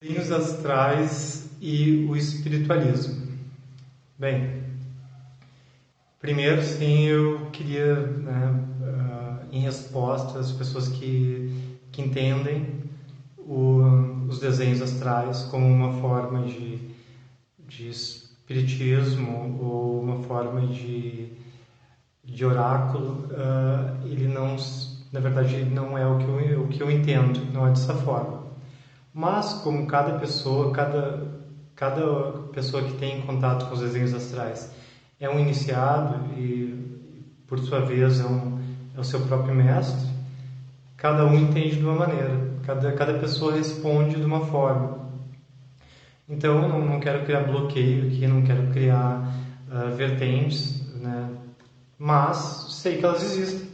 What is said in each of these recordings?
Desenhos astrais e o espiritualismo. Bem, primeiro sim eu queria, em resposta às pessoas que entendem os desenhos astrais como uma forma de espiritismo ou uma forma de oráculo, ele não, na verdade, ele não é o que eu entendo, não é dessa forma. Mas como cada pessoa que tem contato com os desenhos astrais é um iniciado e, por sua vez, é o seu próprio mestre, cada um entende de uma maneira, cada pessoa responde de uma forma. Então, eu não quero criar bloqueio aqui, não quero criar vertentes, né? Mas sei que elas existem.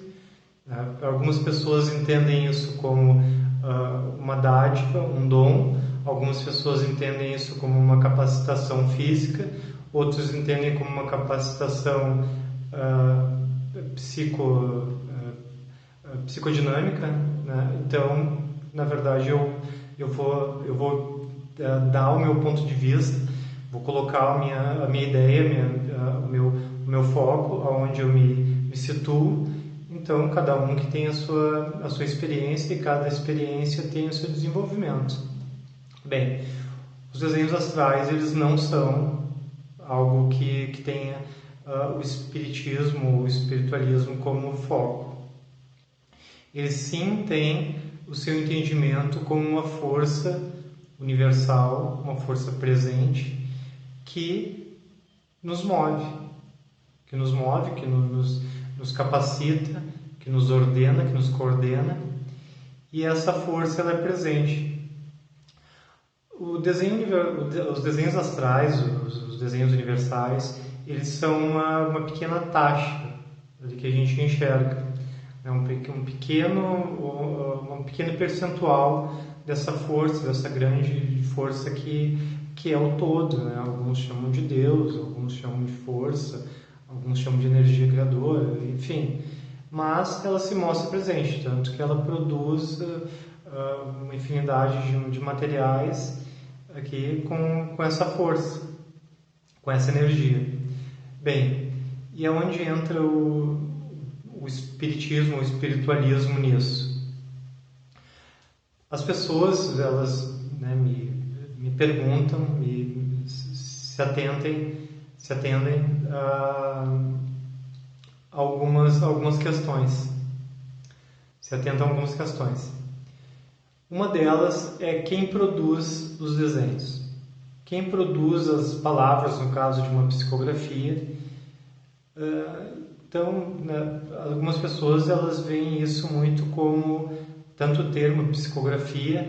Algumas pessoas entendem isso como uma dádiva, um dom. Algumas pessoas entendem isso como uma capacitação física. Outros entendem como uma capacitação psicodinâmica, né? Então, na verdade, eu vou dar o meu ponto de vista, vou colocar a minha ideia, o meu foco, aonde eu me situo. Então, cada um que tem a sua experiência e cada experiência tem o seu desenvolvimento. Bem, os desenhos astrais, eles não são algo que tenha o espiritismo, o espiritualismo como foco. Eles sim têm o seu entendimento como uma força universal, uma força presente que nos move, que nos capacita, que nos ordena, que nos coordena, e essa força ela é presente. Os desenhos astrais, os desenhos universais, eles são uma pequena taxa que a gente enxerga. É um pequeno percentual dessa força, dessa grande força que é o todo, né? Alguns chamam de Deus, alguns chamam de força, alguns chamam de energia criadora, enfim. Mas ela se mostra presente, tanto que ela produz uma infinidade de materiais aqui com essa força, com essa energia. Bem, e aonde entra o espiritismo, o espiritualismo nisso? As pessoas, elas me perguntam, se atendem a algumas questões. Se atentam a algumas questões. Uma delas é quem produz os desenhos. Quem produz as palavras, no caso de uma psicografia. Então, algumas pessoas elas veem isso muito como tanto o termo psicografia,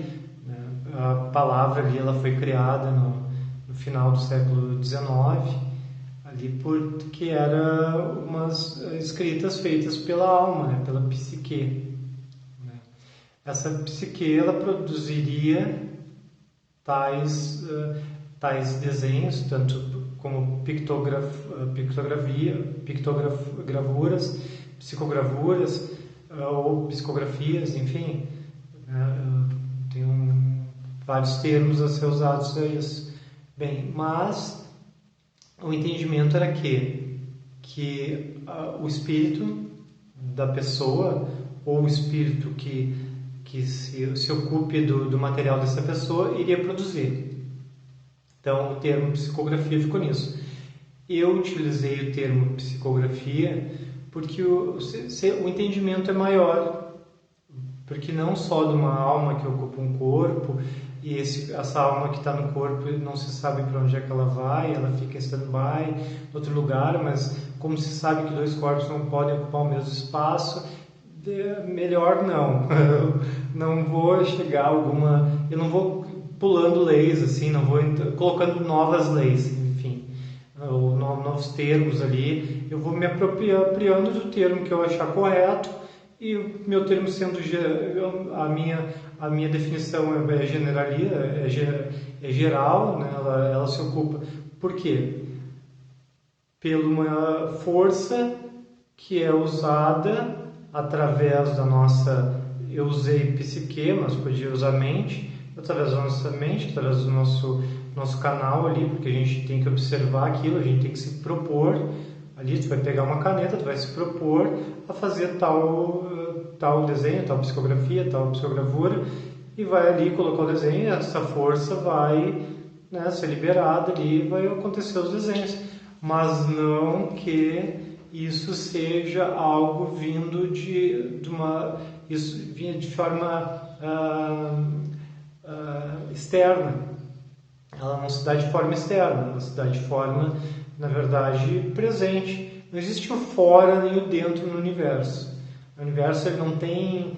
né, a palavra ali ela foi criada no final do século XIX, ali porque eram umas escritas feitas pela alma, né, pela psique. Né. Essa psique ela produziria tais desenhos, tanto como pictogravuras, psicogravuras ou psicografias, enfim, tem vários termos a ser usados a isso. Bem, mas o entendimento era que o espírito da pessoa ou o espírito que se ocupe do material dessa pessoa iria produzir. Então, o termo psicografia ficou nisso. Eu utilizei o termo psicografia porque o entendimento é maior, porque não só de uma alma que ocupa um corpo, e essa alma que está no corpo não se sabe para onde é que ela vai, ela fica em stand-by em outro lugar, mas como se sabe que dois corpos não podem ocupar o mesmo espaço, melhor não. Não vou chegar eu não vou pulando leis, assim, não vou colocando novas leis, enfim, ou novos termos ali, eu vou me apropriando do termo que eu achar correto, e o meu termo sendo a minha definição é geral, né? Ela se ocupa. Por quê? Pela uma força que é usada através da nossa... Eu usei psique, mas podia usar mente, através da nossa mente, através do nosso canal ali, porque a gente tem que observar aquilo, a gente tem que se propor. Ali tu vai pegar uma caneta, tu vai se propor a fazer tal desenho, tal psicografia, tal psicogravura, e vai ali colocar o desenho, e essa força vai, né, ser liberada ali, e vai acontecer os desenhos. Mas não que isso seja algo vindo isso vinha de forma externa. Ela não se dá de forma externa, ela se dá de forma, na verdade, presente. Não existe o fora nem o dentro no universo. O universo ele não tem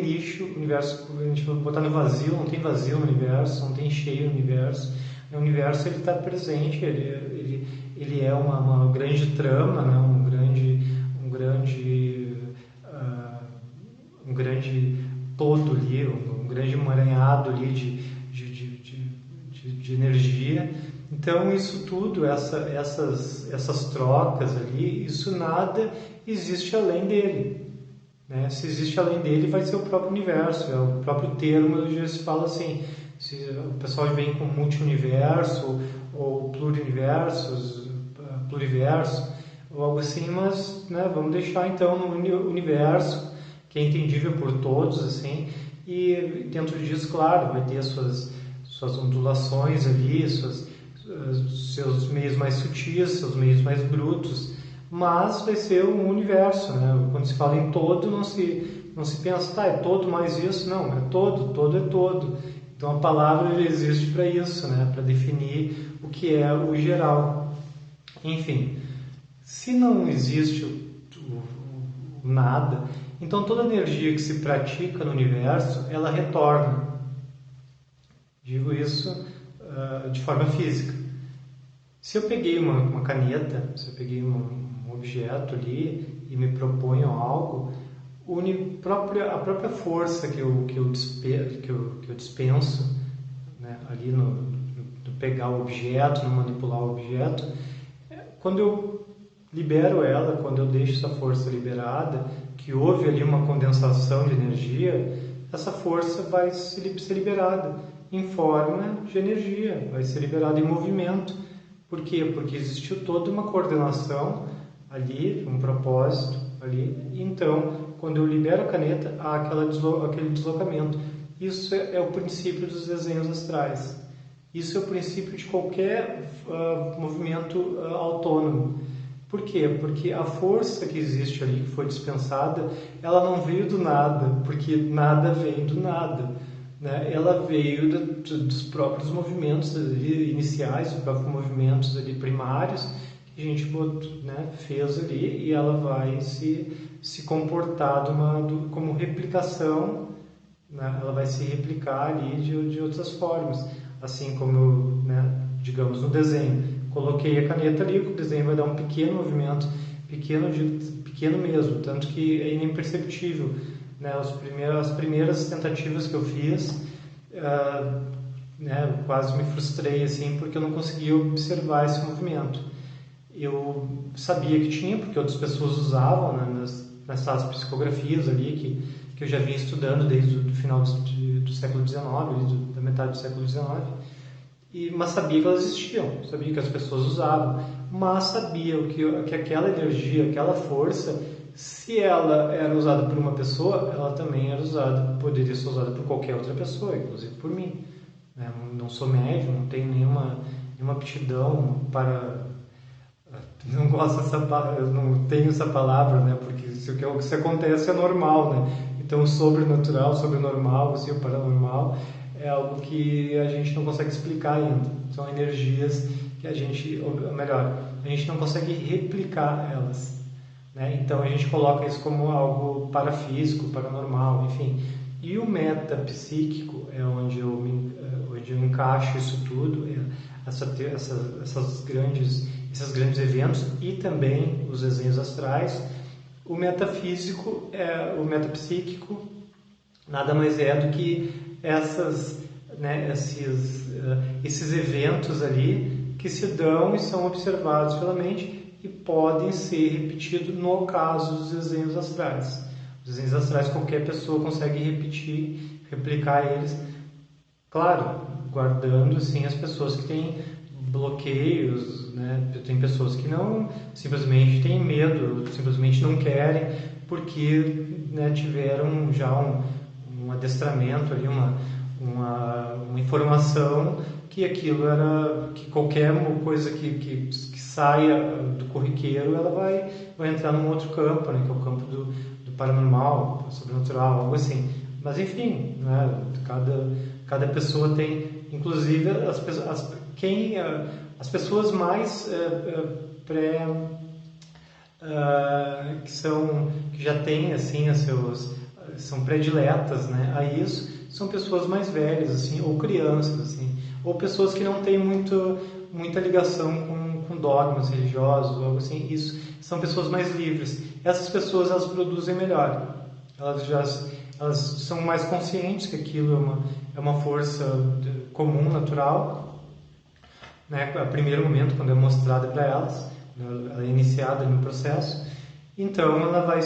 lixo. O universo, a gente vai botar no vazio, não tem vazio no universo, não tem cheio no universo. O universo ele está presente, ele é uma grande trama, né? um grande todo ali, um grande emaranhado ali de energia. Então isso tudo, essas trocas ali, isso nada existe além dele, né? Se existe além dele, vai ser o próprio universo, é o próprio termo, já se fala assim, se o pessoal vem com multi-universo ou pluriversos, pluriverso, ou algo assim, mas, né, vamos deixar então no universo, que é entendível por todos, assim, e dentro disso, claro, vai ter suas ondulações ali, seus meios mais sutis, seus meios mais brutos, mas vai ser um universo, né? Quando se fala em todo, não se pensa, tá, é todo mais isso, não, é todo é todo. Então a palavra existe para isso, né? Para definir o que é o geral. Enfim, se não existe o nada, então toda energia que se pratica no universo, ela retorna. Digo isso de forma física. Se eu peguei uma caneta, se eu peguei um objeto ali e me proponho algo, a própria força que eu dispenso, né, ali no pegar o objeto, no manipular o objeto, quando eu libero ela, quando eu deixo essa força liberada, que houve ali uma condensação de energia, essa força vai ser liberada em forma de energia, vai ser liberada em movimento. Por quê? Porque existiu toda uma coordenação ali, um propósito ali. Então, quando eu libero a caneta, há aquele deslocamento. Isso é o princípio dos desenhos astrais. Isso é o princípio de qualquer movimento autônomo. Por quê? Porque a força que existe ali, que foi dispensada, ela não veio do nada, porque nada vem do nada, né? Ela veio dos próprios movimentos ali, iniciais, dos próprios movimentos ali, primários, que a gente né, fez ali, e ela vai se comportar como replicação, né? Ela vai se replicar ali de outras formas, assim como, né, digamos, no desenho. Coloquei a caneta ali, o desenho vai dar um pequeno movimento, pequeno mesmo, tanto que é imperceptível, né? As primeiras tentativas que eu fiz, né, eu quase me frustrei assim, porque eu não conseguia observar esse movimento. Eu sabia que tinha, porque outras pessoas usavam, né, nessas psicografias ali que eu já vinha estudando desde o final do século XIX, da metade do século XIX. Mas sabia que elas existiam, sabia que as pessoas usavam, mas sabia que aquela energia, aquela força, se ela era usada por uma pessoa, ela também poderia ser usada por qualquer outra pessoa, inclusive por mim. Não sou médium, não tenho nenhuma aptidão para... Não gosto eu não tenho essa palavra, né? Porque o que acontece é normal, né? Então o sobrenatural, o sobrenormal, assim, o paranormal é algo que a gente não consegue explicar ainda. São energias que a gente não consegue replicar elas, né? Então a gente coloca isso como algo parafísico, paranormal, enfim. E o metapsíquico é onde eu encaixo isso tudo, esses grandes eventos e também os desenhos astrais. O metapsíquico nada mais é do que esses eventos ali que se dão e são observados pela mente e podem ser repetidos no caso dos desenhos astrais. Os desenhos astrais qualquer pessoa consegue replicar eles Claro, guardando assim as pessoas que têm bloqueios, né? Tem pessoas que não simplesmente têm medo, simplesmente não querem, porque, né, tiveram já um adestramento ali, uma informação que aquilo era, que qualquer coisa que saia do corriqueiro, ela vai entrar num outro campo, né? Que é o campo do paranormal, sobrenatural, algo assim. Mas enfim, né? Cada pessoa tem, inclusive as pessoas mais pré que já têm assim são prediletas, né, a isso, são pessoas mais velhas assim, ou crianças assim, ou pessoas que não têm muita ligação com dogmas religiosos, algo assim. Isso são pessoas mais livres. Essas pessoas, elas produzem melhor. Elas são mais conscientes que aquilo é uma força comum, natural, né? A primeiro momento, quando é mostrada para elas, ela é iniciada no processo, então ela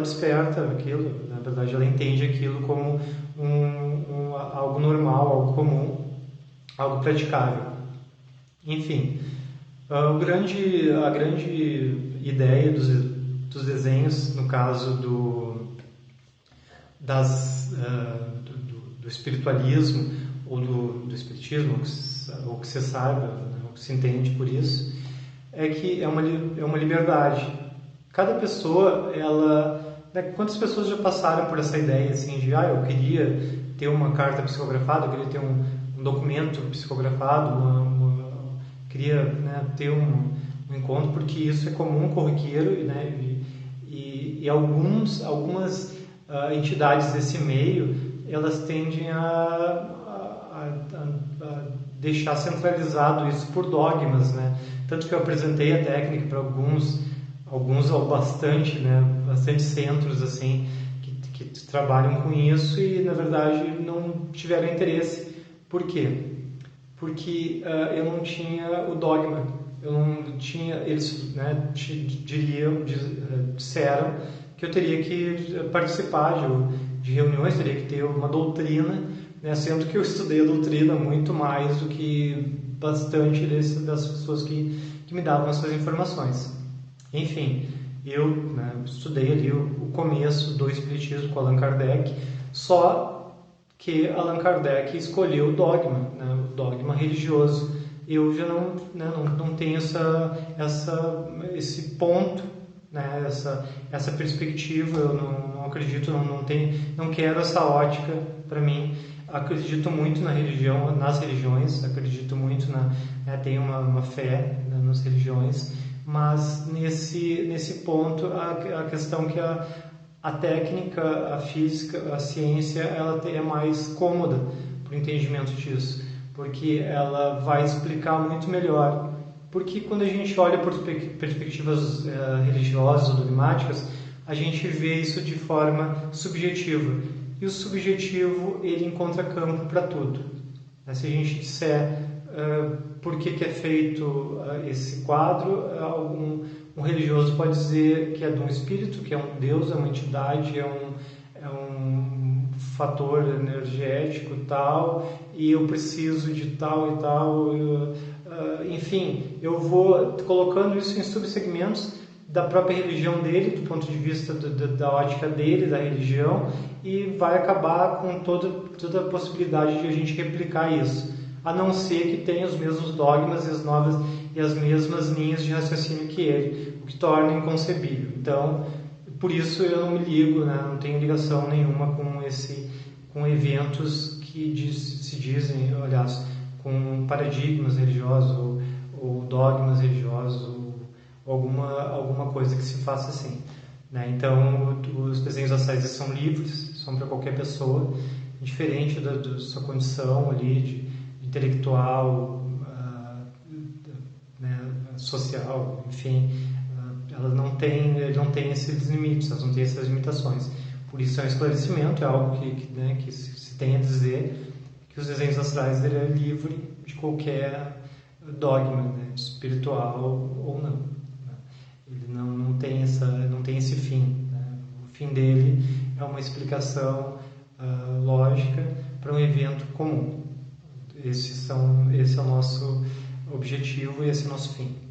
desperta aquilo, na verdade ela entende aquilo como algo normal, algo comum, algo praticável. Enfim, a grande ideia dos desenhos, no caso do espiritualismo ou do espiritismo, ou que se saiba, né, ou que se entende por isso, é que é uma liberdade. Cada pessoa, né, quantas pessoas já passaram por essa ideia assim de, eu queria ter uma carta psicografada, eu queria ter um documento psicografado, queria, né, ter um encontro, porque isso é comum, corriqueiro, né, e algumas entidades desse meio, elas tendem a deixar centralizado isso por dogmas, né? Tanto que eu apresentei a técnica para alguns ou bastante, né? Bastante centros assim que trabalham com isso e na verdade não tiveram interesse. Por quê? Porque eu não tinha o dogma, eu não tinha, eles, né, disseram que eu teria que participar de reuniões, teria que ter uma doutrina, né, sendo que eu estudei a doutrina muito mais do que bastante das pessoas que me davam essas informações. Enfim, eu, né, estudei ali o começo do Espiritismo com Allan Kardec, só que Allan Kardec escolheu o dogma, né, o dogma religioso. Eu já não tenho esse ponto, né, essa perspectiva. Eu não acredito, não quero essa ótica para mim. Acredito muito na religião, nas religiões, acredito muito tenho uma fé, né, nas religiões, mas nesse ponto a questão que a técnica, a física, a ciência, ela é mais cômoda para o entendimento disso, porque ela vai explicar muito melhor. Porque quando a gente olha por perspectivas religiosas ou dogmáticas, a gente vê isso de forma subjetiva. E o subjetivo, ele encontra campo para tudo. Se a gente disser por que é feito esse quadro, um religioso pode dizer que é de um espírito, que é um Deus, é uma entidade, é um fator energético tal, e eu preciso de tal e tal. Enfim, eu vou colocando isso em subsegmentos da própria religião dele, do ponto de vista da ótica dele, da religião, e vai acabar com toda a possibilidade de a gente replicar isso, a não ser que tenha os mesmos dogmas e as mesmas linhas de raciocínio que ele, o que torna inconcebível. Então, por isso eu não me ligo, né? Não tenho ligação nenhuma com eventos que se dizem, aliás, com paradigmas religiosos ou dogmas religiosos ou alguma coisa que se faça assim, né? Então, os desenhos astrais são livres, são para qualquer pessoa, diferente da sua condição ali de intelectual, né, social, enfim, elas não têm esses limites, elas não têm essas limitações. Por isso é um esclarecimento, é algo que se tem a dizer que os desenhos astrais ele é livre de qualquer dogma, né, espiritual ou não. Né? Ele não tem esse fim. Né? O fim dele é uma explicação lógica para um evento comum. Esse é o nosso objetivo e esse é o nosso fim.